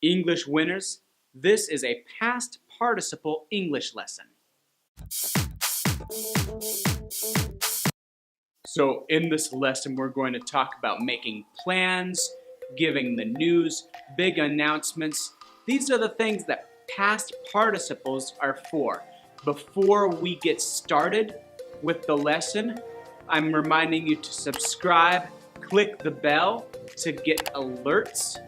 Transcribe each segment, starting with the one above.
English winners, this is a past participle English lesson. So in this lesson, we're going to talk about making plans, giving the news, big announcements. These are the things that past participles are for. Before we get started with the lesson, I'm reminding you to subscribe, click the bell to get alerts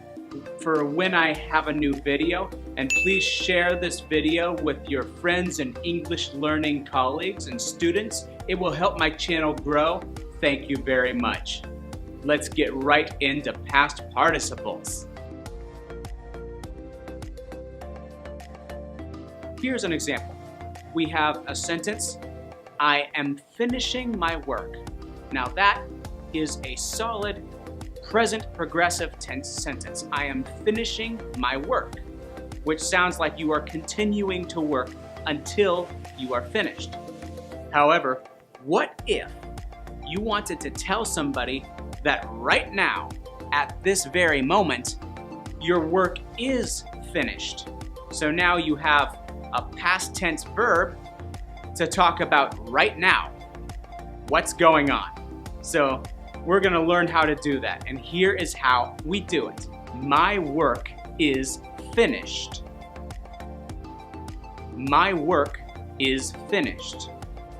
for when I have a new video, and please share this video with your friends and English learning colleagues and students. It will help my channel grow. Thank you very much. Let's get right into past participles. Here's an example. We have a sentence, I am finishing my work. Now that is a solid present progressive tense sentence. I am finishing my work, which sounds like you are continuing to work until you are finished. However, what if you wanted to tell somebody that right now, at this very moment, your work is finished? So now you have a past tense verb to talk about right now. What's going on? So we're going to learn how to do that, and here is how we do it. My work is finished. My work is finished.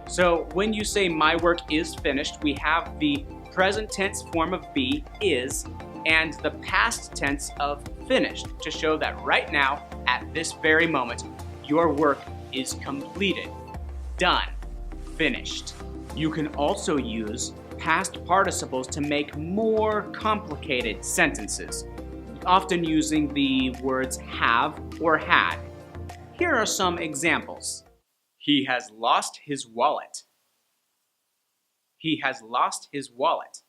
So when you say my work is finished, we have the present tense form of be, is, and the past tense of finished to show that right now, at this very moment, your work is completed, done, finished. You can also use past participles to make more complicated sentences, often using the words have or had. Here are some examples. He has lost his wallet. He has lost his wallet.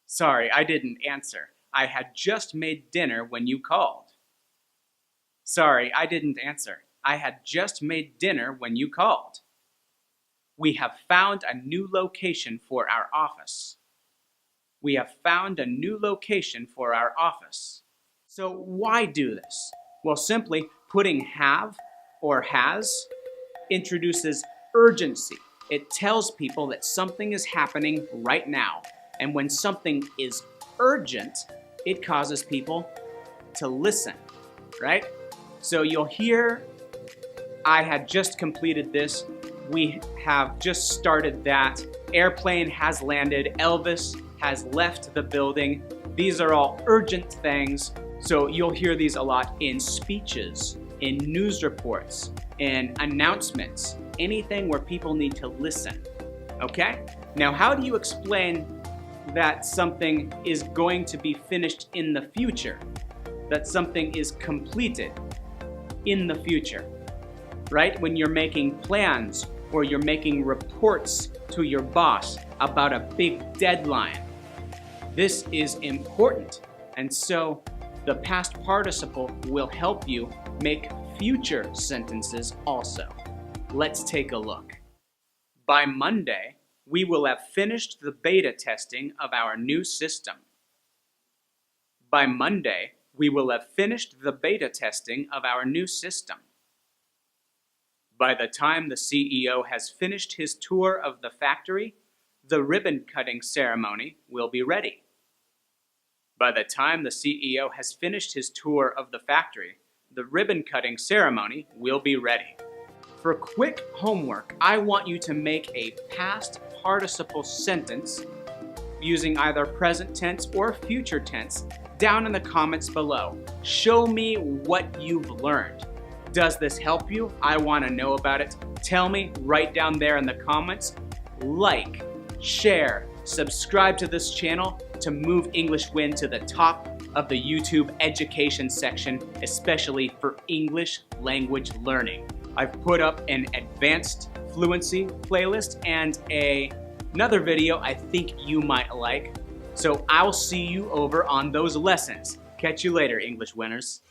Sorry, I didn't answer. I had just made dinner when you called. Sorry, I didn't answer. I had just made dinner when you called. We have found a new location for our office. We have found a new location for our office. So why do this? Well, simply putting have or has introduces urgency. It tells people that something is happening right now. And when something is urgent, it causes people to listen, right? So you'll hear, I had just completed this. We have just started that. Airplane has landed. Elvis has left the building. These are all urgent things. So you'll hear these a lot in speeches, in news reports, in announcements, anything where people need to listen, okay? Now, how do you explain that something is going to be finished in the future? That something is completed in the future, right? When you're making plans or you're making reports to your boss about a big deadline. This is important, and so the past participle will help you make future sentences also. Let's take a look. By Monday, we will have finished the beta testing of our new system. By Monday, we will have finished the beta testing of our new system. By the time the CEO has finished his tour of the factory, the ribbon-cutting ceremony will be ready. By the time the CEO has finished his tour of the factory, the ribbon-cutting ceremony will be ready. For quick homework, I want you to make a past participle sentence using either present tense or future tense down in the comments below. Show me what you've learned. Does this help you? I want to know about it. Tell me right down there in the comments. Like, share, subscribe to this channel to move EnglishWin to the top of the YouTube education section, especially for English language learning. I've put up an advanced fluency playlist and another video I think you might like. So I'll see you over on those lessons. Catch you later, English winners.